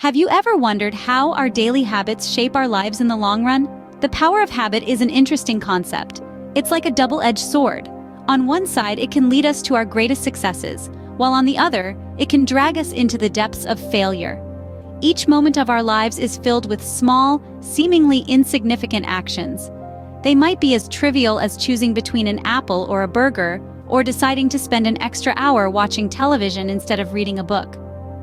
Have you ever wondered how our daily habits shape our lives in the long run? The power of habit is an interesting concept. It's like a double-edged sword. On one side, it can lead us to our greatest successes, while on the other, it can drag us into the depths of failure. Each moment of our lives is filled with small, seemingly insignificant actions. They might be as trivial as choosing between an apple or a burger, or deciding to spend an extra hour watching television instead of reading a book.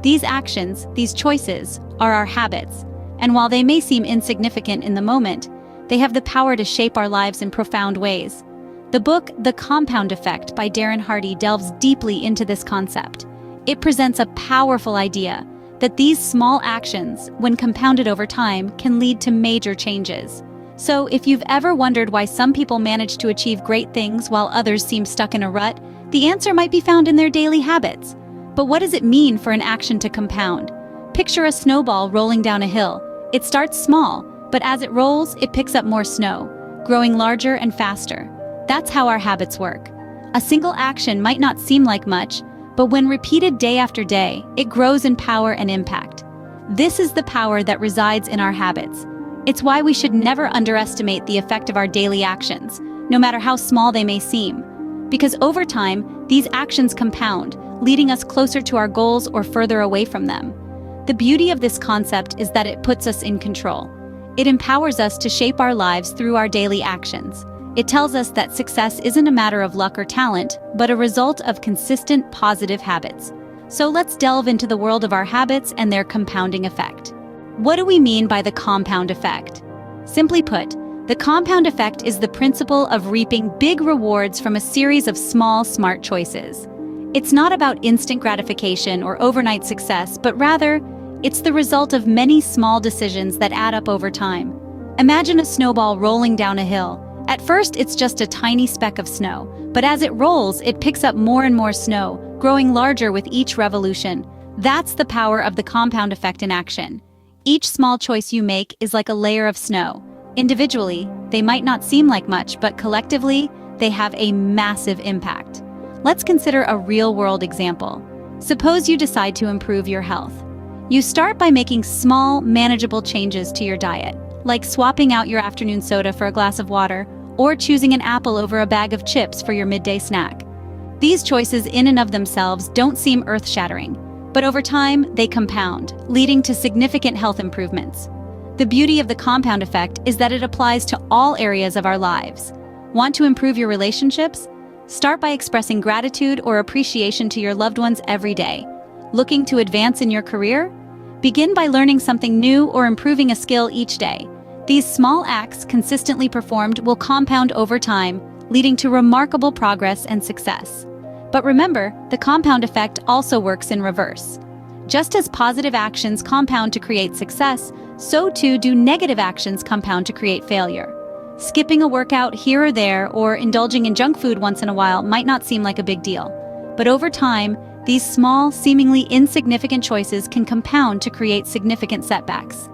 These actions, these choices, are our habits, and while they may seem insignificant in the moment, they have the power to shape our lives in profound ways. The book, The Compound Effect by Darren Hardy delves deeply into this concept. It presents a powerful idea that these small actions, when compounded over time, can lead to major changes. So, if you've ever wondered why some people manage to achieve great things while others seem stuck in a rut, the answer might be found in their daily habits. But what does it mean for an action to compound? Picture a snowball rolling down a hill. It starts small, but as it rolls, it picks up more snow, growing larger and faster. That's how our habits work. A single action might not seem like much, but when repeated day after day, it grows in power and impact. This is the power that resides in our habits. It's why we should never underestimate the effect of our daily actions, no matter how small they may seem. Because over time, these actions compound, leading us closer to our goals or further away from them. The beauty of this concept is that it puts us in control. It empowers us to shape our lives through our daily actions. It tells us that success isn't a matter of luck or talent, but a result of consistent, positive habits. So let's delve into the world of our habits and their compounding effect. What do we mean by the compound effect? Simply put, the compound effect is the principle of reaping big rewards from a series of small, smart choices. It's not about instant gratification or overnight success, but rather, it's the result of many small decisions that add up over time. Imagine a snowball rolling down a hill. At first, it's just a tiny speck of snow, but as it rolls, it picks up more and more snow, growing larger with each revolution. That's the power of the compound effect in action. Each small choice you make is like a layer of snow. Individually, they might not seem like much, but collectively, they have a massive impact. Let's consider a real-world example. Suppose you decide to improve your health. You start by making small, manageable changes to your diet, like swapping out your afternoon soda for a glass of water, or choosing an apple over a bag of chips for your midday snack. These choices in and of themselves don't seem earth-shattering, but over time, they compound, leading to significant health improvements. The beauty of the compound effect is that it applies to all areas of our lives. Want to improve your relationships? Start by expressing gratitude or appreciation to your loved ones every day. Looking to advance in your career? Begin by learning something new or improving a skill each day. These small acts consistently performed will compound over time, leading to remarkable progress and success. But remember, the compound effect also works in reverse. Just as positive actions compound to create success, so too do negative actions compound to create failure. Skipping a workout here or there or indulging in junk food once in a while might not seem like a big deal. But over time, these small, seemingly insignificant choices can compound to create significant setbacks.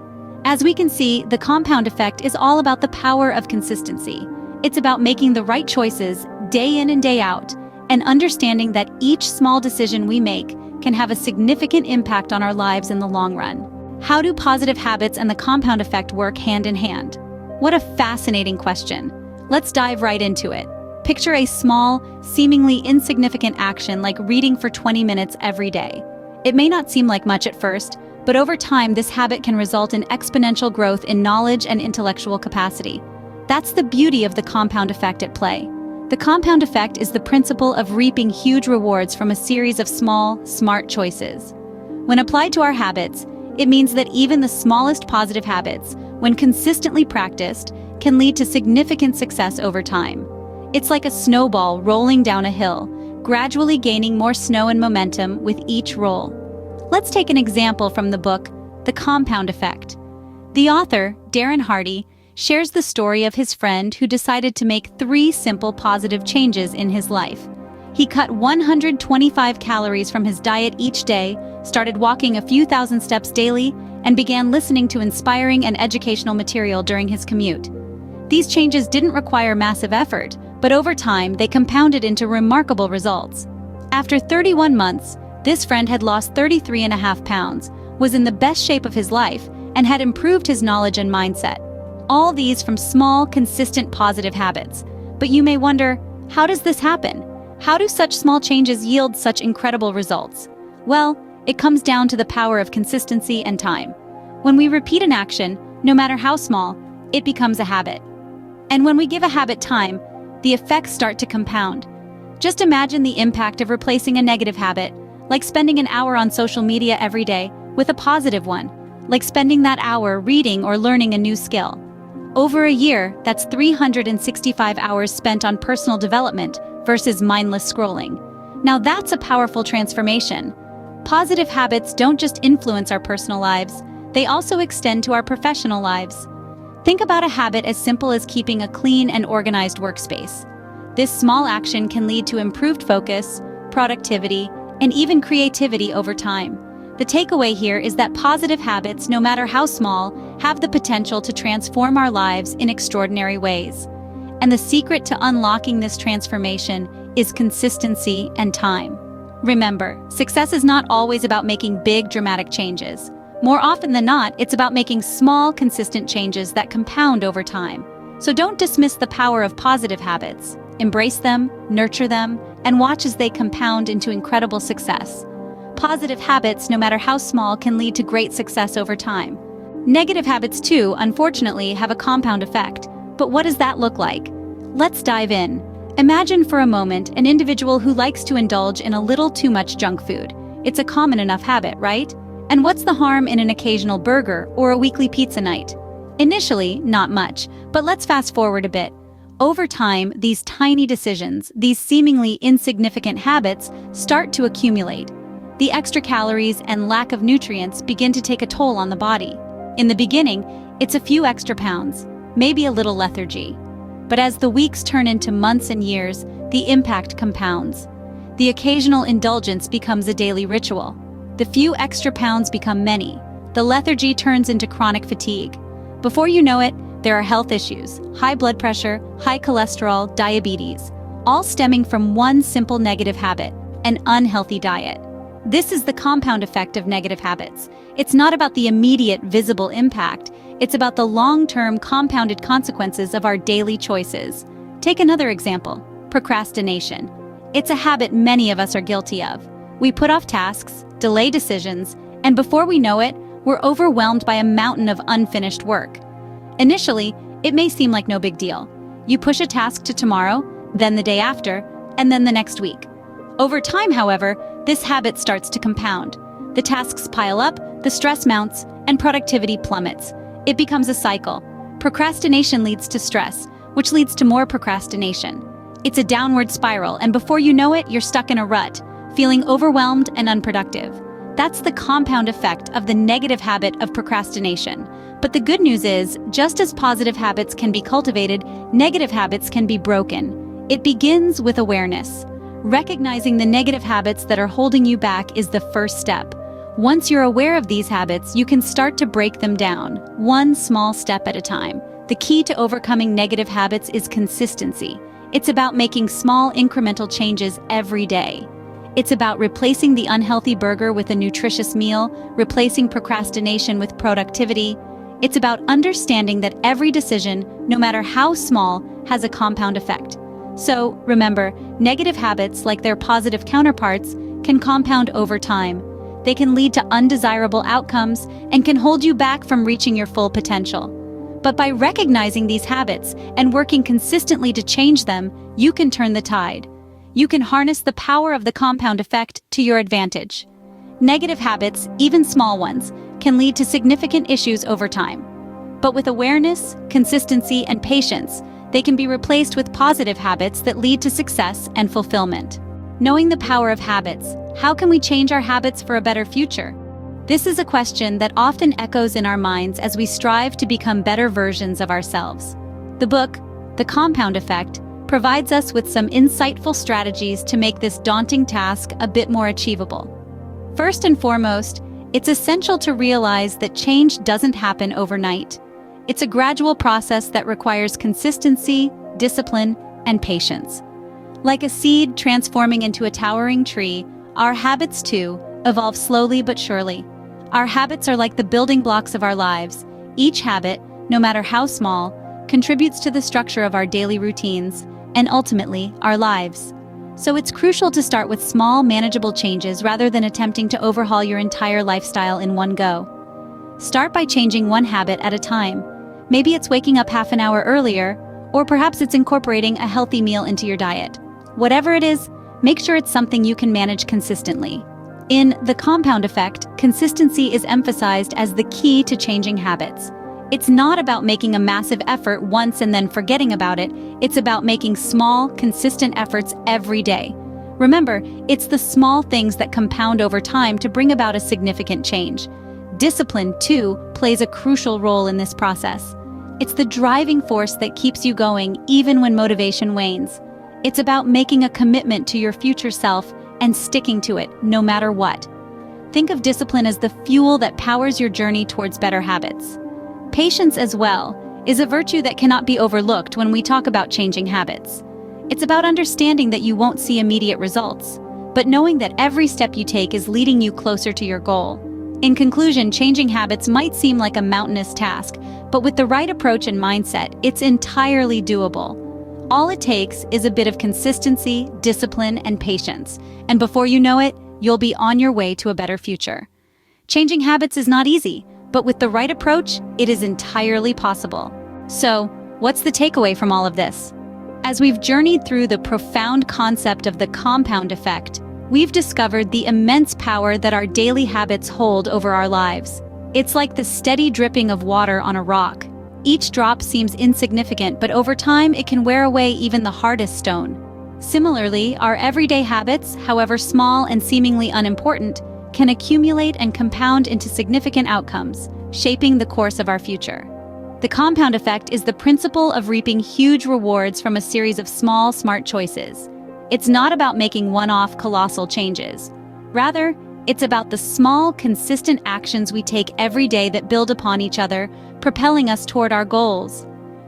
As we can see, the compound effect is all about the power of consistency. It's about making the right choices day in and day out, and understanding that each small decision we make can have a significant impact on our lives in the long run. How do positive habits and the compound effect work hand in hand? What a fascinating question. Let's dive right into it. Picture a small, seemingly insignificant action like reading for 20 minutes every day. It may not seem like much at first, but over time this habit can result in exponential growth in knowledge and intellectual capacity. That's the beauty of the compound effect at play. The compound effect is the principle of reaping huge rewards from a series of small, smart choices. When applied to our habits, it means that even the smallest positive habits, when consistently practiced, can lead to significant success over time. It's like a snowball rolling down a hill, gradually gaining more snow and momentum with each roll. Let's take an example from the book, The Compound Effect. The author, Darren Hardy, shares the story of his friend who decided to make 3 simple positive changes in his life. He cut 125 calories from his diet each day, started walking a few thousand steps daily, and began listening to inspiring and educational material during his commute. These changes didn't require massive effort, but over time they compounded into remarkable results. After 31 months, this friend had lost 33.5 pounds, was in the best shape of his life, and had improved his knowledge and mindset. All these from small, consistent positive habits. But you may wonder, how does this happen? How do such small changes yield such incredible results? Well, it comes down to the power of consistency and time. When we repeat an action, no matter how small, it becomes a habit. And when we give a habit time, the effects start to compound. Just imagine the impact of replacing a negative habit, like spending an hour on social media every day, with a positive one, like spending that hour reading or learning a new skill. Over a year, that's 365 hours spent on personal development versus mindless scrolling. Now that's a powerful transformation. Positive habits don't just influence our personal lives, they also extend to our professional lives. Think about a habit as simple as keeping a clean and organized workspace. This small action can lead to improved focus, productivity, and even creativity over time. The takeaway here is that positive habits, no matter how small, have the potential to transform our lives in extraordinary ways. And the secret to unlocking this transformation is consistency and time. Remember, success is not always about making big, dramatic changes. More often than not, it's about making small, consistent changes that compound over time. So don't dismiss the power of positive habits. Embrace them, nurture them, and watch as they compound into incredible success. Positive habits, no matter how small, can lead to great success over time. Negative habits, too, unfortunately, have a compound effect. But what does that look like? Let's dive in. Imagine for a moment an individual who likes to indulge in a little too much junk food. It's a common enough habit, right? And what's the harm in an occasional burger or a weekly pizza night? Initially, not much, but let's fast forward a bit. Over time, these tiny decisions, these seemingly insignificant habits, start to accumulate. The extra calories and lack of nutrients begin to take a toll on the body. In the beginning, it's a few extra pounds, maybe a little lethargy. But as the weeks turn into months and years, the impact compounds. The occasional indulgence becomes a daily ritual. The few extra pounds become many. The lethargy turns into chronic fatigue. Before you know it, there are health issues, high blood pressure, high cholesterol, diabetes, all stemming from one simple negative habit, an unhealthy diet. This is the compound effect of negative habits. It's not about the immediate visible impact, it's about the long-term compounded consequences of our daily choices. Take another example, procrastination. It's a habit many of us are guilty of. We put off tasks, delay decisions, and before we know it, we're overwhelmed by a mountain of unfinished work. Initially, it may seem like no big deal. You push a task to tomorrow, then the day after, and then the next week. Over time, however, this habit starts to compound. The tasks pile up, the stress mounts, and productivity plummets. It becomes a cycle. Procrastination leads to stress, which leads to more procrastination. It's a downward spiral, and before you know it, you're stuck in a rut, feeling overwhelmed and unproductive. That's the compound effect of the negative habit of procrastination. But the good news is, just as positive habits can be cultivated, negative habits can be broken. It begins with awareness. Recognizing the negative habits that are holding you back is the first step. Once you're aware of these habits, you can start to break them down, one small step at a time. The key to overcoming negative habits is consistency. It's about making small incremental changes every day. It's about replacing the unhealthy burger with a nutritious meal, replacing procrastination with productivity. It's about understanding that every decision, no matter how small, has a compound effect. So, remember, negative habits, like their positive counterparts, can compound over time. They can lead to undesirable outcomes and can hold you back from reaching your full potential. But by recognizing these habits and working consistently to change them, you can turn the tide. You can harness the power of the compound effect to your advantage. Negative habits, even small ones, can lead to significant issues over time. But with awareness, consistency, and patience, they can be replaced with positive habits that lead to success and fulfillment. Knowing the power of habits, how can we change our habits for a better future? This is a question that often echoes in our minds as we strive to become better versions of ourselves. The book, The Compound Effect, provides us with some insightful strategies to make this daunting task a bit more achievable. First and foremost, it's essential to realize that change doesn't happen overnight. It's a gradual process that requires consistency, discipline, and patience. Like a seed transforming into a towering tree, our habits too evolve slowly but surely. Our habits are like the building blocks of our lives. Each habit, no matter how small, contributes to the structure of our daily routines and ultimately our lives. So it's crucial to start with small, manageable changes rather than attempting to overhaul your entire lifestyle in one go. Start by changing one habit at a time. Maybe it's waking up half an hour earlier, or perhaps it's incorporating a healthy meal into your diet. Whatever it is, make sure it's something you can manage consistently. In The Compound Effect, consistency is emphasized as the key to changing habits. It's not about making a massive effort once and then forgetting about it. It's about making small, consistent efforts every day. Remember, it's the small things that compound over time to bring about a significant change. Discipline, too, plays a crucial role in this process. It's the driving force that keeps you going even when motivation wanes. It's about making a commitment to your future self and sticking to it no matter what. Think of discipline as the fuel that powers your journey towards better habits. Patience as well is a virtue that cannot be overlooked when we talk about changing habits. It's about understanding that you won't see immediate results, but knowing that every step you take is leading you closer to your goal. In conclusion, changing habits might seem like a mountainous task, but with the right approach and mindset, it's entirely doable. All it takes is a bit of consistency, discipline, and patience, and before you know it, you'll be on your way to a better future. Changing habits is not easy, but with the right approach, it is entirely possible. So, what's the takeaway from all of this? As we've journeyed through the profound concept of the compound effect, we've discovered the immense power that our daily habits hold over our lives. It's like the steady dripping of water on a rock. Each drop seems insignificant, but over time it can wear away even the hardest stone. Similarly, our everyday habits, however small and seemingly unimportant, can accumulate and compound into significant outcomes, shaping the course of our future. The compound effect is the principle of reaping huge rewards from a series of small, smart choices. It's not about making one-off colossal changes. Rather, it's about the small, consistent actions we take every day that build upon each other, propelling us toward our goals.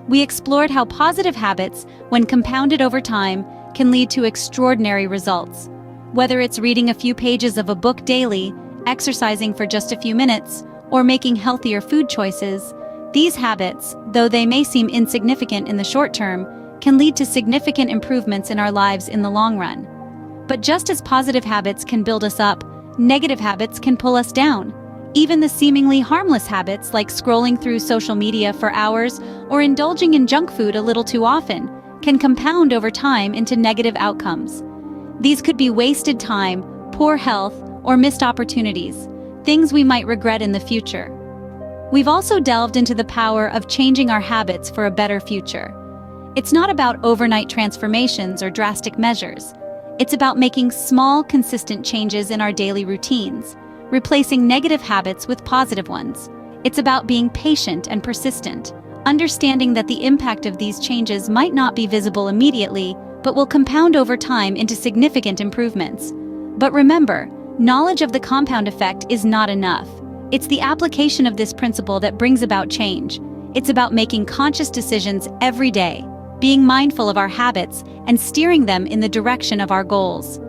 We explored how positive habits, when compounded over time, can lead to extraordinary results. Whether it's reading a few pages of a book daily, exercising for just a few minutes, or making healthier food choices, these habits, though they may seem insignificant in the short term, can lead to significant improvements in our lives in the long run. But just as positive habits can build us up, negative habits can pull us down. Even the seemingly harmless habits like scrolling through social media for hours or indulging in junk food a little too often can compound over time into negative outcomes. These could be wasted time, poor health, or missed opportunities, things we might regret in the future. We've also delved into the power of changing our habits for a better future. It's not about overnight transformations or drastic measures. It's about making small, consistent changes in our daily routines, replacing negative habits with positive ones. It's about being patient and persistent, understanding that the impact of these changes might not be visible immediately, but will compound over time into significant improvements. But remember, knowledge of the compound effect is not enough. It's the application of this principle that brings about change. It's about making conscious decisions every day, being mindful of our habits, and steering them in the direction of our goals.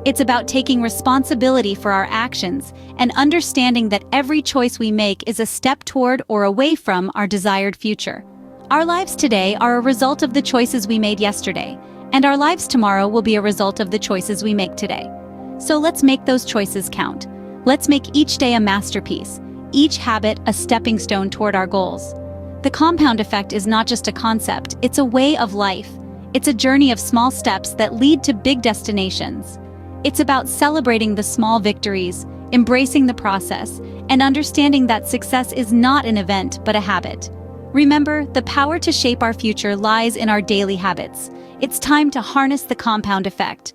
It's about taking responsibility for our actions and understanding that every choice we make is a step toward or away from our desired future. Our lives today are a result of the choices we made yesterday, and our lives tomorrow will be a result of the choices we make today. So let's make those choices count. Let's make each day a masterpiece, each habit a stepping stone toward our goals. The compound effect is not just a concept, it's a way of life. It's a journey of small steps that lead to big destinations. It's about celebrating the small victories, embracing the process, and understanding that success is not an event but a habit. Remember, the power to shape our future lies in our daily habits. It's time to harness the compound effect,